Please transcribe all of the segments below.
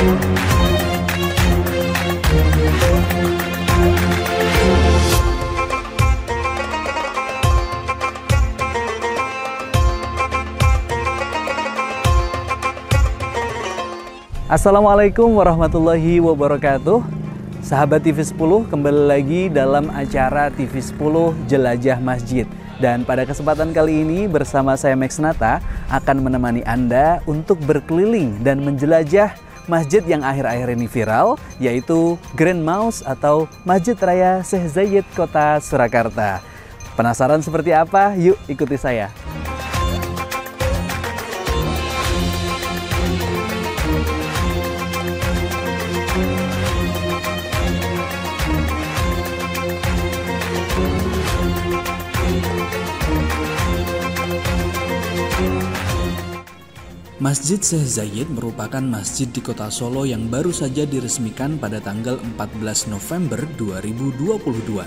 Assalamualaikum warahmatullahi wabarakatuh. Sahabat TV 10, kembali lagi dalam acara TV 10 Jelajah Masjid. Dan pada kesempatan kali ini bersama saya Max Nata akan menemani Anda untuk berkeliling dan menjelajah masjid yang akhir-akhir ini viral, yaitu Grand Mosque atau Masjid Raya Syekh Zayed Kota Surakarta. Penasaran seperti apa? Yuk ikuti saya. Masjid Syekh Zayed merupakan masjid di kota Solo yang baru saja diresmikan pada tanggal 14 November 2022.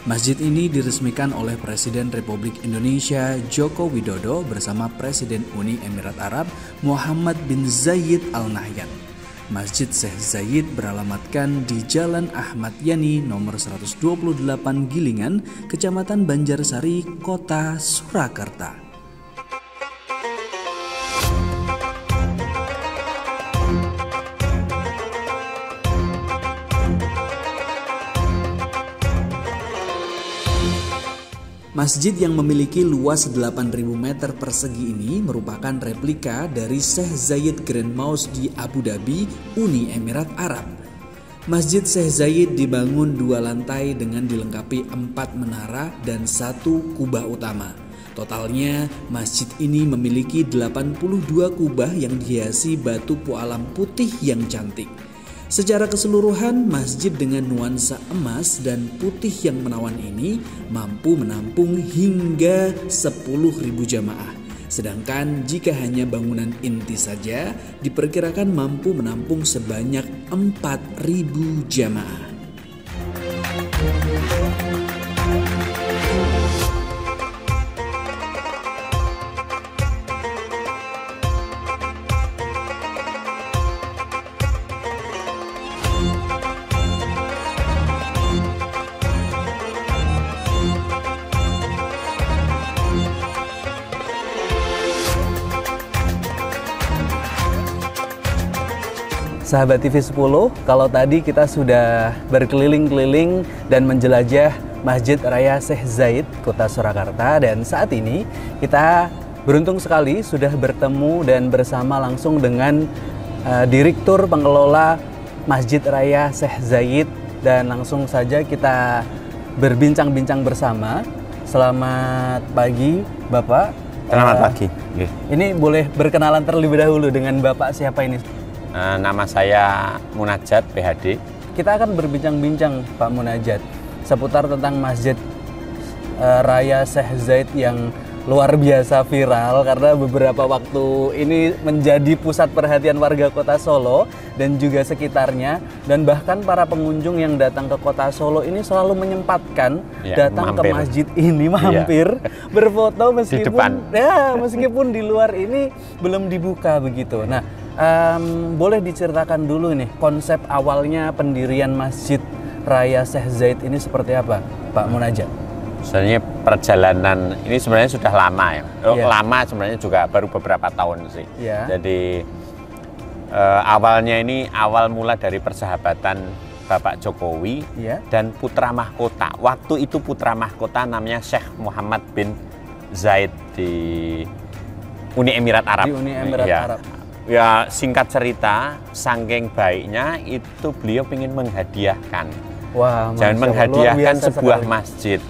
Masjid ini diresmikan oleh Presiden Republik Indonesia Joko Widodo bersama Presiden Uni Emirat Arab Muhammad bin Zayed Al Nahyan. Masjid Syekh Zayed beralamatkan di Jalan Ahmad Yani nomor 128 Gilingan, Kecamatan Banjarsari, Kota Surakarta. Masjid yang memiliki luas 8.000 meter persegi ini merupakan replika dari Syekh Zayed Grand Mosque di Abu Dhabi, Uni Emirat Arab. Masjid Syekh Zayed dibangun 2 lantai dengan dilengkapi 4 menara dan 1 kubah utama. Totalnya, masjid ini memiliki 82 kubah yang dihiasi batu pualam putih yang cantik. Secara keseluruhan, masjid dengan nuansa emas dan putih yang menawan ini mampu menampung hingga 10.000 jamaah. Sedangkan jika hanya bangunan inti saja, diperkirakan mampu menampung sebanyak 4.000 jamaah. Sahabat TV 10, kalau tadi kita sudah berkeliling-keliling dan menjelajah Masjid Raya Syekh Zayed Kota Surakarta, dan saat ini kita beruntung sekali sudah bertemu dan bersama langsung dengan Direktur Pengelola Masjid Raya Syekh Zayed, dan langsung saja kita berbincang-bincang bersama. Selamat pagi Bapak. Selamat pagi. Ini boleh berkenalan terlebih dahulu dengan Bapak siapa ini? Nama saya Munajat, PhD. Kita akan berbincang-bincang Pak Munajat seputar tentang Masjid Raya Syekh Zayed yang luar biasa viral karena beberapa waktu ini menjadi pusat perhatian warga kota Solo dan juga sekitarnya, dan bahkan para pengunjung yang datang ke kota Solo ini selalu menyempatkan datang ke masjid ini, mampir berfoto meskipun di luar ini belum dibuka begitu. Nah, boleh diceritakan dulu nih konsep awalnya pendirian Masjid Raya Syekh Zayed ini seperti apa, Pak Munajat? Sebenarnya perjalanan ini sebenarnya sudah lama ya. Lama sebenarnya juga baru beberapa tahun sih. Jadi awalnya ini awal mula dari persahabatan Bapak Jokowi dan putra mahkota. Waktu itu putra mahkota namanya Syekh Muhammad bin Zayed di Uni Emirat Arab. Di Uni Emirat Arab. Ya, singkat cerita, saking baiknya itu beliau ingin menghadiahkan. Wah, menghadiahkan sebuah masjid.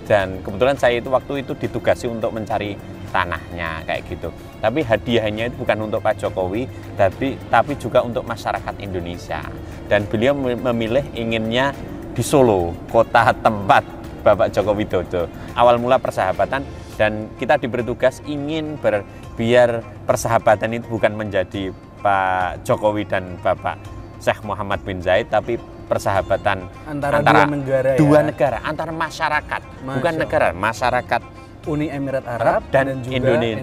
Dan kebetulan saya itu waktu itu ditugasi untuk mencari tanahnya kayak gitu. Tapi hadiahnya itu bukan untuk Pak Jokowi, tapi juga untuk masyarakat Indonesia. Dan beliau memilih inginnya di Solo, kota tempat Bapak Joko Widodo. Awal mula persahabatan, dan kita diberi tugas ingin biar persahabatan itu bukan menjadi Pak Jokowi dan Bapak Syekh Muhammad bin Zayed, tapi persahabatan antara dua negara, antara masyarakat, bukan negara, masyarakat Uni Emirat Arab dan juga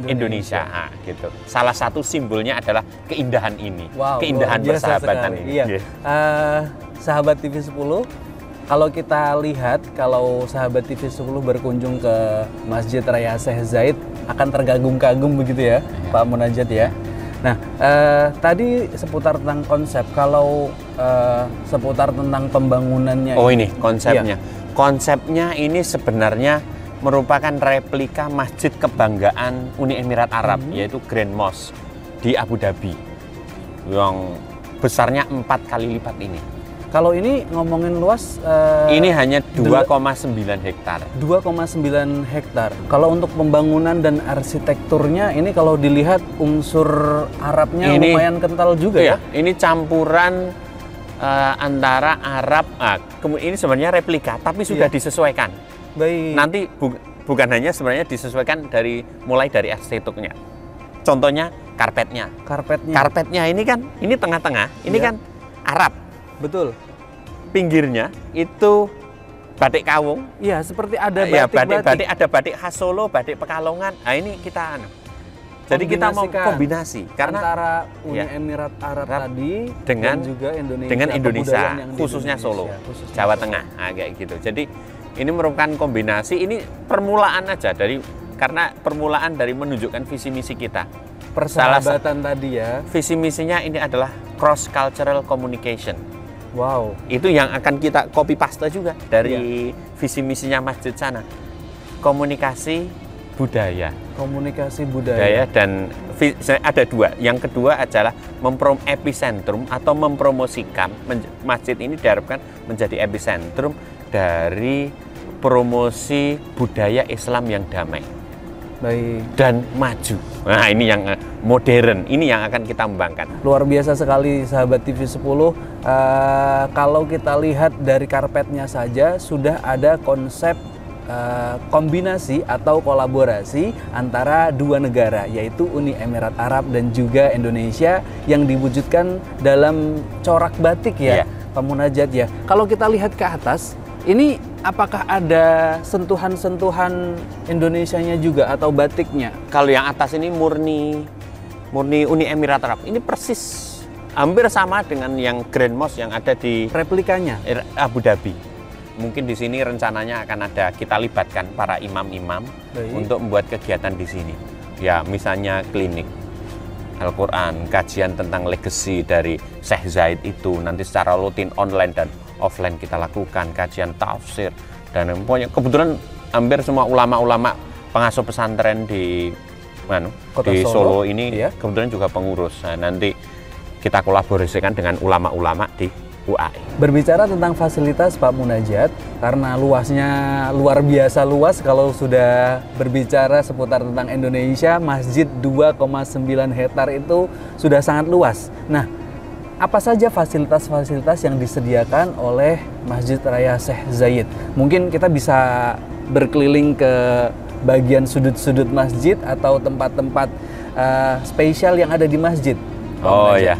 Indonesia. Nah, gitu. Salah satu simbolnya adalah keindahan ini, wow, keindahan persahabatan ini. Iya. Sahabat TV 10, kalau kita lihat, kalau sahabat TV 10 berkunjung ke Masjid Raya Syekh Zayed akan tergagum-kagum begitu ya, Pak Munajat ya. Nah, tadi seputar tentang konsep, kalau seputar tentang pembangunannya. Oh ini konsepnya. Iya. Konsepnya ini sebenarnya merupakan replika masjid kebanggaan Uni Emirat Arab, yaitu Grand Mosque di Abu Dhabi, yang besarnya 4 kali lipat ini. Kalau ini ngomongin luas, ini hanya 2,9 hektar. 2,9 hektar. Kalau untuk pembangunan dan arsitekturnya, ini kalau dilihat unsur Arabnya ini, lumayan kental juga ya. Ini campuran antara Arab, kemudian ini sebenarnya replika, tapi sudah disesuaikan. Baik. Nanti bukan hanya sebenarnya disesuaikan mulai dari arsitekturnya. Contohnya karpetnya. Karpetnya ini kan, ini tengah-tengah, ini kan Arab. Betul. Pinggirnya itu batik kawung. Iya, seperti ada batik. Ada batik khas Solo, batik Pekalongan. Nah ini kita jadi kita mau kombinasi karena antara Uni Emirat Arab tadi dengan juga Indonesia, dengan Indonesia khususnya Solo, Jawa Tengah, kayak gitu. Jadi ini merupakan kombinasi, ini permulaan aja karena permulaan dari menunjukkan visi misi kita. Persahabatan tadi ya. Visi misinya ini adalah cross cultural communication. Wow. Itu yang akan kita copy paste juga dari visi misinya masjid sana. Komunikasi budaya. Komunikasi budaya. Dan ada 2. Yang kedua adalah epicentrum atau mempromosikan masjid ini diharapkan menjadi epicentrum dari promosi budaya Islam yang damai. Baik. Dan maju. Nah, ini yang modern, ini yang akan kita kembangkan. Luar biasa sekali sahabat TV 10. Kalau kita lihat dari karpetnya saja sudah ada konsep kombinasi atau kolaborasi antara 2 negara, yaitu Uni Emirat Arab dan juga Indonesia yang diwujudkan dalam corak batik ya, Pak Munajat ya. Kalau kita lihat ke atas, ini apakah ada sentuhan-sentuhan Indonesianya juga atau batiknya? Kalau yang atas ini murni Uni Emirat Arab. Ini persis hampir sama dengan yang Grand Mosque yang ada di replikanya Abu Dhabi. Mungkin di sini rencananya akan ada, kita libatkan para imam-imam untuk membuat kegiatan di sini. Ya, misalnya klinik Al-Quran, kajian tentang legacy dari Syekh Zayed itu nanti secara rutin online dan offline kita lakukan, kajian tafsir dan pokoknya kebetulan hampir semua ulama-ulama pengasuh pesantren di Solo ini kebetulan juga pengurus. Nah, nanti kita kolaborasikan dengan ulama-ulama di UAE. Berbicara tentang fasilitas Pak Munajat, karena luasnya luar biasa luas kalau sudah berbicara seputar tentang Indonesia, masjid 2,9 hektar itu sudah sangat luas. Nah, apa saja fasilitas-fasilitas yang disediakan oleh Masjid Raya Syekh Zayed? Mungkin kita bisa berkeliling ke bagian sudut-sudut masjid atau tempat-tempat spesial yang ada di masjid. Oh ya.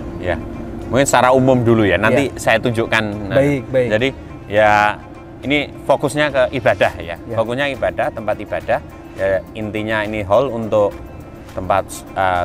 Mungkin secara umum dulu ya, nanti saya tunjukkan. Baik. Jadi ya ini fokusnya ke ibadah ya. Fokusnya ibadah, tempat ibadah. Ya, intinya ini hall untuk tempat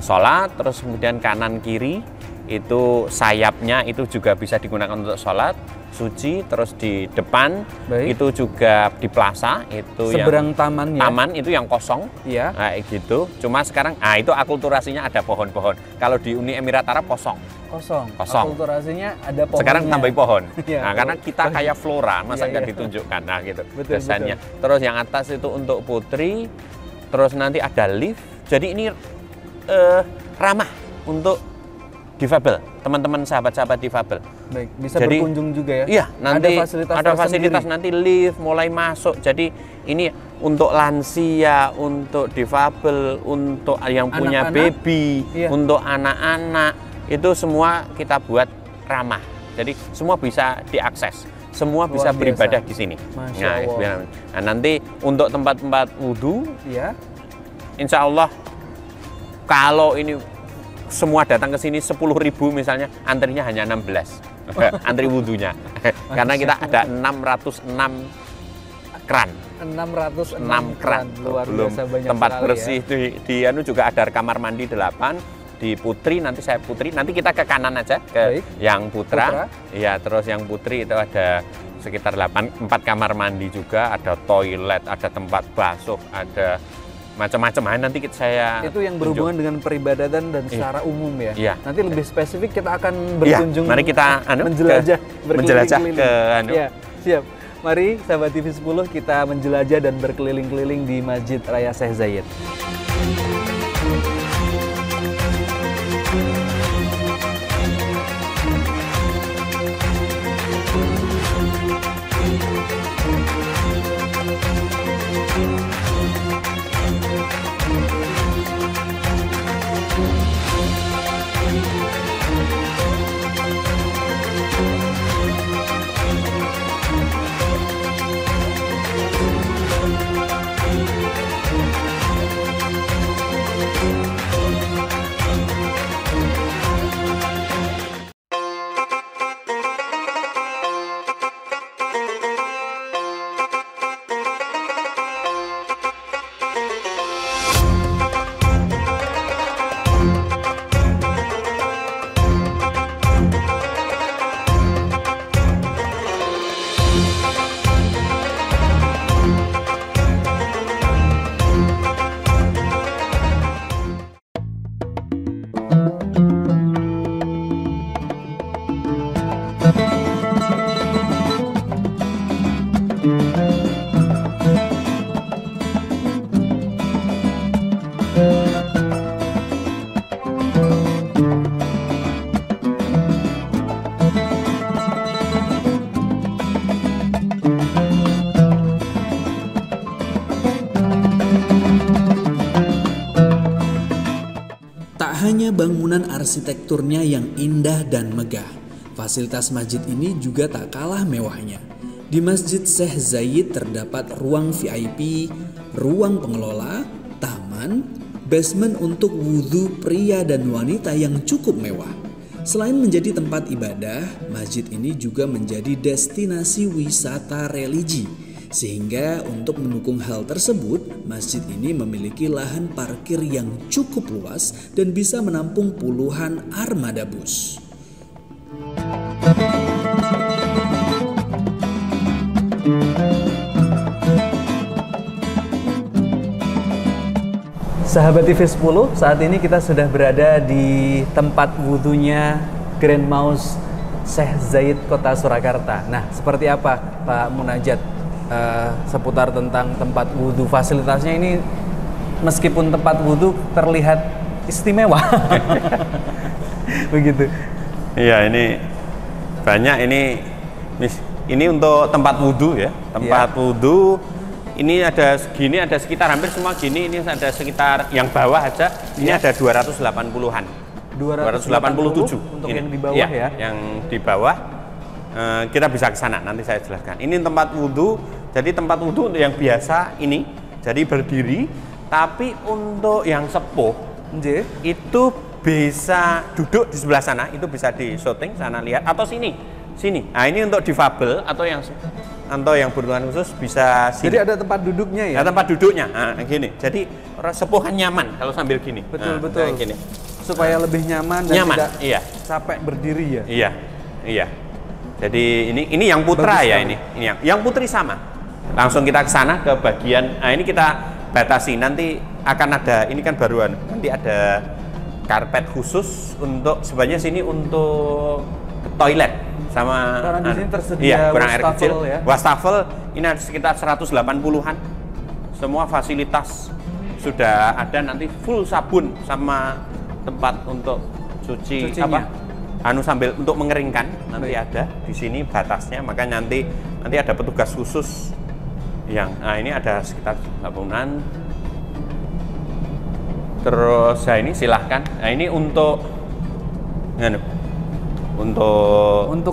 sholat, terus kemudian kanan kiri itu sayapnya itu juga bisa digunakan untuk sholat, suci, terus di depan itu juga di plaza itu seberang taman itu yang kosong, kayak gitu. Cuma sekarang, itu akulturasinya ada pohon-pohon. Kalau di Uni Emirat Arab kosong. Akulturasinya ada pohon. Sekarang tambah pohon. Nah, karena kita kayak flora, masa nggak ditunjukkan, nah gitu kesannya. Terus yang atas itu untuk putri, terus nanti ada lift. Jadi ini ramah untuk difabel, teman-teman sahabat-sahabat difabel. Baik, bisa berkunjung juga ya? Iya, nanti ada fasilitas sendiri. Nanti lift mulai masuk. Jadi ini untuk lansia, untuk difabel, untuk yang punya baby, untuk anak-anak, itu semua kita buat ramah. Jadi semua bisa diakses, semua bisa beribadah di sini. Nah, nanti untuk tempat-tempat wudhu, insya Allah kalau ini semua datang ke sini 10.000 misalnya, antrinya hanya 16 antri wudhunya. Karena kita ada 606 kran. 606 kran. Luar Belum biasa banyak tempat sekali bersih ya. di anu juga ada kamar mandi 8 di Putri, nanti saya Putri, nanti kita ke kanan aja ke Baik. yang Putra. Iya, terus yang Putri itu ada sekitar 4 kamar mandi juga, ada toilet, ada tempat basuh, ada macam-macam. Nanti saya itu yang berhubungan dengan peribadatan dan secara umum ya. Iya. Nanti lebih spesifik kita akan berkunjung. Mari kita menjelajah, menjelajah ke anu. Ya, siap. Mari sahabat TV 10 kita menjelajah dan berkeliling-keliling di Masjid Raya Syekh Zayed. hanya bangunan arsitekturnya yang indah dan megah, fasilitas masjid ini juga tak kalah mewahnya. Di Masjid Syekh Zayed terdapat ruang VIP, ruang pengelola, taman, basement untuk wudhu pria dan wanita yang cukup mewah. Selain menjadi tempat ibadah, masjid ini juga menjadi destinasi wisata religi. Sehingga untuk mendukung hal tersebut, masjid ini memiliki lahan parkir yang cukup luas dan bisa menampung puluhan armada bus. Sahabat TV 10, saat ini kita sudah berada di tempat wudhunya Grand Maus Syekh Zayed Kota Surakarta. Nah, seperti apa Pak Munajat seputar tentang tempat wudhu? Fasilitasnya ini meskipun tempat wudhu terlihat istimewa. Begitu. Iya, ini banyak ini untuk tempat wudhu ya. Tempat wudhu ini ada segini, ada sekitar hampir semua gini. Ini ada sekitar yang bawah aja. Ini ada 280-an. 287 untuk ini. Yang di bawah ya. Yang di bawah kita bisa ke sana, nanti saya jelaskan. Ini tempat wudhu. Jadi tempat wudhu untuk yang biasa ini, jadi berdiri. Tapi untuk yang sepuh itu bisa duduk di sebelah sana. Itu bisa di syuting sana, lihat, atau sini. Nah, ini untuk difabel atau yang berkebutuhan khusus bisa sini. Jadi ada tempat duduknya ya? Ada tempat duduknya. Nah, gini. Jadi orang sepuh kan nyaman kalau sambil gini. Betul. Nah, gini. Supaya lebih nyaman dan tidak capek berdiri ya. Iya. Jadi ini yang putra. Bagus, ya ini yang putri sama. Langsung kita ke sana ke bagian. Nah, ini kita batasi, nanti akan ada, ini kan baruan, nanti ada karpet khusus untuk sebenarnya sini untuk toilet sama. Karena di sini tersedia kurang air kecil ya. Wastafel ini ada sekitar 180-an. Semua fasilitas sudah ada, nanti full sabun sama tempat untuk cucinya. Sambil untuk mengeringkan nanti ada di sini batasnya, maka nanti ada petugas khusus yang ini ada sekitar 80-an. Terus ini silahkan. Nah, ini untuk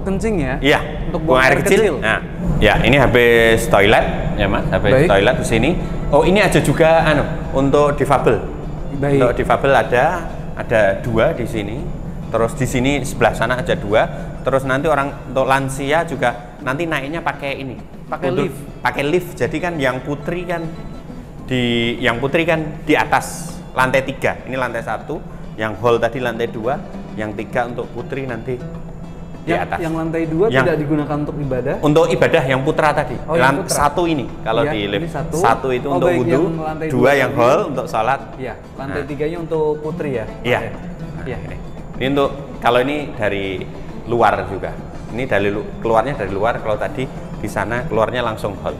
kencing ya? Iya, untuk buang air kecil. Nah, ya ini habis toilet ya Mas, habis toilet di sini. Oh, ini ada juga untuk difabel. Untuk difabel ada 2 di sini. Terus di sini sebelah sana ada 2. Terus nanti orang untuk lansia juga nanti naiknya pakai ini. Pakai lift. Pakai lift. Jadi kan yang putri kan di atas lantai 3. Ini lantai 1, yang hall tadi lantai 2, yang 3 untuk putri nanti di atas. Yang lantai 2 tidak digunakan untuk ibadah? Untuk ibadah yang putra tadi. Oh, yang putra. 1 ini kalau ya, di lift. Ini 1 itu untuk wudhu, 2 yang hall untuk sholat. Iya, lantai 3-nya untuk putri ya? Iya. Iya. Ini untuk, kalau ini dari luar juga. Ini dari keluarnya dari luar, kalau tadi di sana keluarnya langsung hall.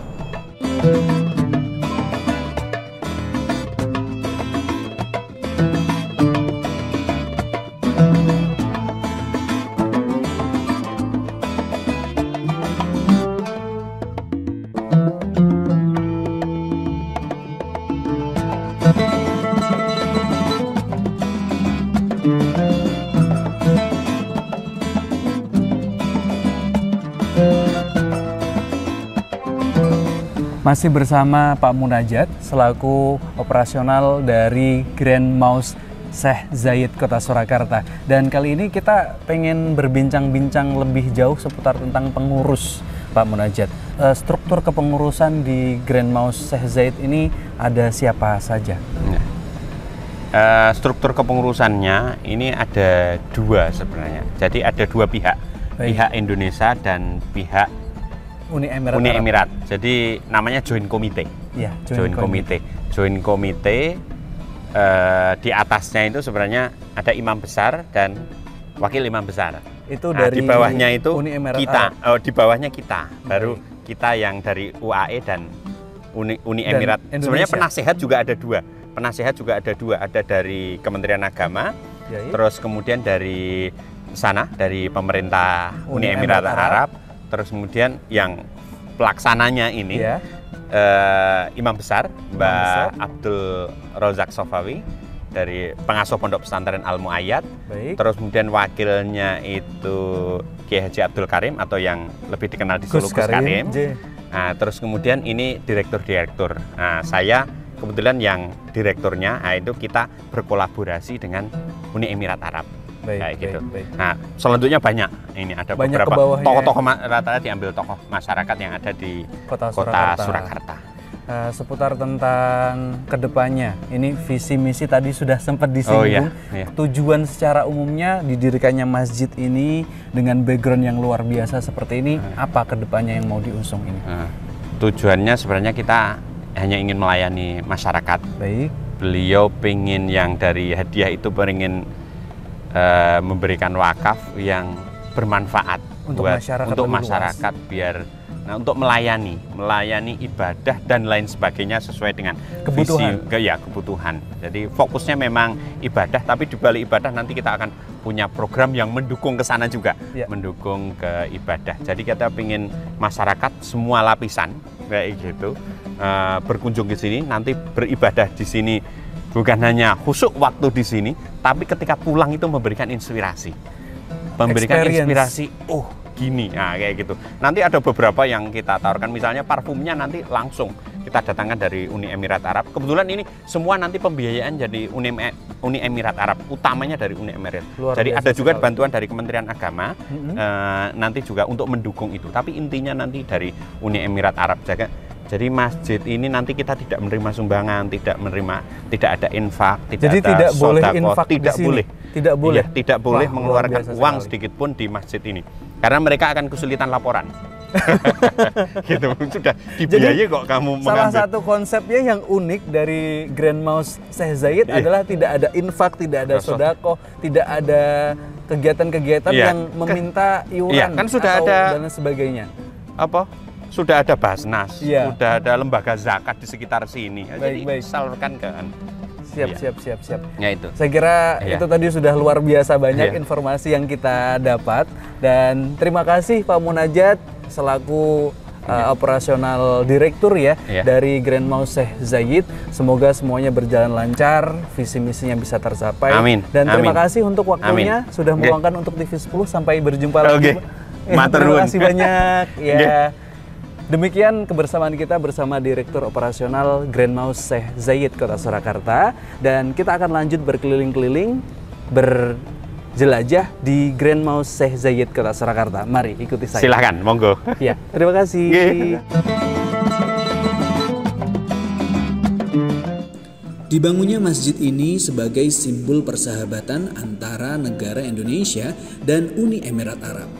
Masih bersama Pak Munajat selaku operasional dari Grand Maus Syekh Zayed Kota Surakarta. Dan kali ini kita pengen berbincang-bincang lebih jauh seputar tentang pengurus, Pak Munajat. Struktur kepengurusan di Grand Maus Syekh Zayed ini ada siapa saja? Struktur kepengurusannya ini ada 2 sebenarnya. Jadi ada 2 pihak. Baik. Pihak Indonesia dan pihak Uni Emirat. Jadi namanya Joint Committee. Ya, Joint Committee. Joint Committee di atasnya itu sebenarnya ada imam besar dan wakil imam besar. Itu dari di bawahnya itu Uni Emirat kita. Arab. Di bawahnya kita. Baru kita yang dari UAE dan Uni Emirat. Sebenarnya penasehat juga ada 2. Penasehat juga ada 2. Ada dari Kementerian Agama, terus kemudian dari sana dari pemerintah Uni Emirat Arab. Terus kemudian yang pelaksananya ini Imam Besar Mbak Abdul Rozak Sofawi dari pengasuh Pondok Pesantren Al Muayyad. Terus kemudian wakilnya itu Kiai Haji Abdul Karim atau yang lebih dikenal di Solo Gus Karim. Nah, terus kemudian ini direktur-direktur. Nah, saya kebetulan yang direkturnya. Nah, itu kita berkolaborasi dengan Uni Emirat Arab. Kayak gitu. Nah, selanjutnya banyak. Ini ada beberapa tokoh-tokoh, rata-rata diambil tokoh masyarakat yang ada di Kota Surakarta. Seputar tentang kedepannya, ini visi misi tadi sudah sempat disinggung. Tujuan secara umumnya didirikannya masjid ini dengan background yang luar biasa seperti ini, apa kedepannya yang mau diusung ini? Tujuannya sebenarnya kita hanya ingin melayani masyarakat. Beliau pengen yang dari hadiah itu pengen memberikan wakaf yang bermanfaat untuk masyarakat biar untuk melayani ibadah dan lain sebagainya sesuai dengan kebutuhan. Jadi fokusnya memang ibadah, tapi di balik ibadah nanti kita akan punya program yang mendukung ke sana juga, mendukung ke ibadah. Jadi kita ingin masyarakat semua lapisan kayak gitu berkunjung ke sini, nanti beribadah di sini. Bukan hanya khusyuk waktu di sini, tapi ketika pulang itu memberikan inspirasi. Oh gini, nah kayak gitu. Nanti ada beberapa yang kita tawarkan, misalnya parfumnya nanti langsung kita datangkan dari Uni Emirat Arab. Kebetulan ini semua nanti pembiayaan jadi Uni Emirat Arab, utamanya dari Uni Emirat. Jadi ada juga bantuan dari Kementerian Agama, nanti juga untuk mendukung itu. Tapi intinya nanti dari Uni Emirat Arab juga. Jadi masjid ini nanti kita tidak menerima sumbangan, tidak ada infak, tidak ada sodako, tidak boleh mengeluarkan uang sedikit pun di masjid ini, karena mereka akan kesulitan laporan. Gitu, sudah dibiayai kok kamu mengambil. Salah satu konsepnya yang unik dari Grand Maus Syekh Zayed adalah tidak ada infak, tidak ada sodako, tidak ada kegiatan-kegiatan yang meminta iuran kan sudah atau ada dan sebagainya. Sudah ada Basnas, sudah ada lembaga zakat di sekitar sini. Jadi salurkan ke Siap. Ya itu. Saya kira itu tadi sudah luar biasa banyak informasi yang kita dapat, dan terima kasih Pak Munajat selaku operasional direktur dari Grand Maus Syekh Zayed. Semoga semuanya berjalan lancar, visi misinya bisa tercapai. Dan terima kasih untuk waktunya sudah meluangkan untuk TV10. Sampai berjumpa lagi. Terima kasih banyak. Demikian kebersamaan kita bersama Direktur Operasional Grand Maus Syekh Zayed Kota Surakarta, dan kita akan lanjut berkeliling-keliling jelajah di Grand Maus Syekh Zayed Kota Surakarta. Mari ikuti saya. Silahkan, monggo. Ya, terima kasih. Dibangunnya masjid ini sebagai simbol persahabatan antara negara Indonesia dan Uni Emirat Arab.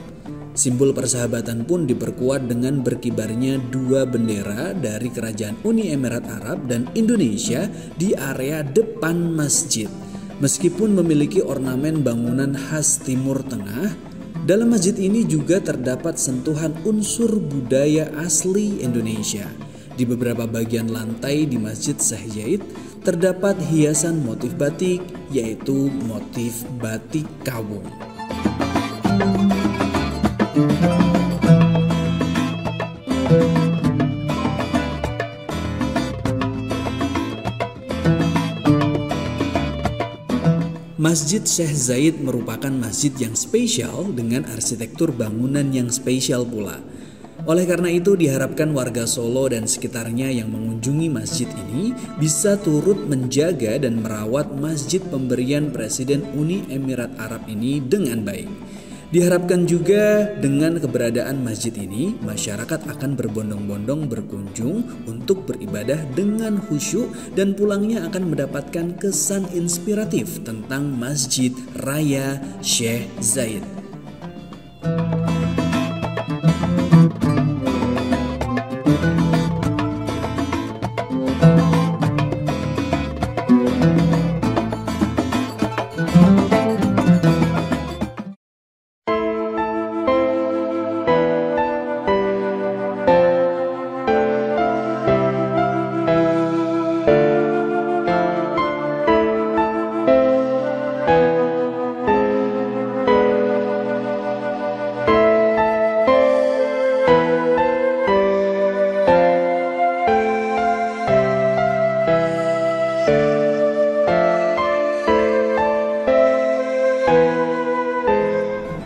Simbol persahabatan pun diperkuat dengan berkibarnya dua bendera dari Kerajaan Uni Emirat Arab dan Indonesia di area depan masjid. Meskipun memiliki ornamen bangunan khas Timur Tengah, dalam masjid ini juga terdapat sentuhan unsur budaya asli Indonesia. Di beberapa bagian lantai di Masjid Syekh Zayed terdapat hiasan motif batik, yaitu motif batik kawung. Masjid Syekh Zayed merupakan masjid yang spesial dengan arsitektur bangunan yang spesial pula. Oleh karena itu diharapkan warga Solo dan sekitarnya yang mengunjungi masjid ini bisa turut menjaga dan merawat masjid pemberian Presiden Uni Emirat Arab ini dengan baik. Diharapkan juga dengan keberadaan masjid ini, masyarakat akan berbondong-bondong berkunjung untuk beribadah dengan khusyuk dan pulangnya akan mendapatkan kesan inspiratif tentang Masjid Raya Syekh Zayed.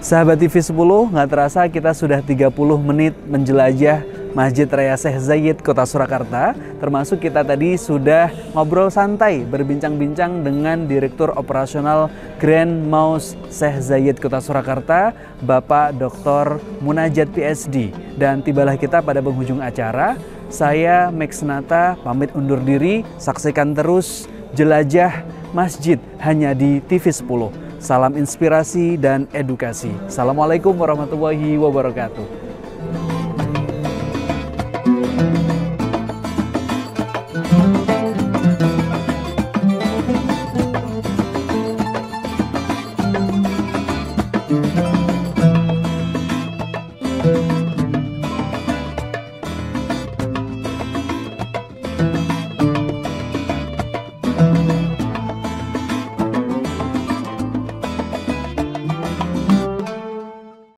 Sahabat TV 10, nggak terasa kita sudah 30 menit menjelajah Masjid Raya Syekh Zayed Kota Surakarta. Termasuk kita tadi sudah ngobrol santai, berbincang-bincang dengan Direktur Operasional Grand Maus Syekh Zayed Kota Surakarta, Bapak Dr. Munajat PhD. Dan tibalah kita pada penghujung acara. Saya Max Nata pamit undur diri, saksikan terus jelajah masjid hanya di TV 10. Salam inspirasi dan edukasi. Assalamualaikum warahmatullahi wabarakatuh.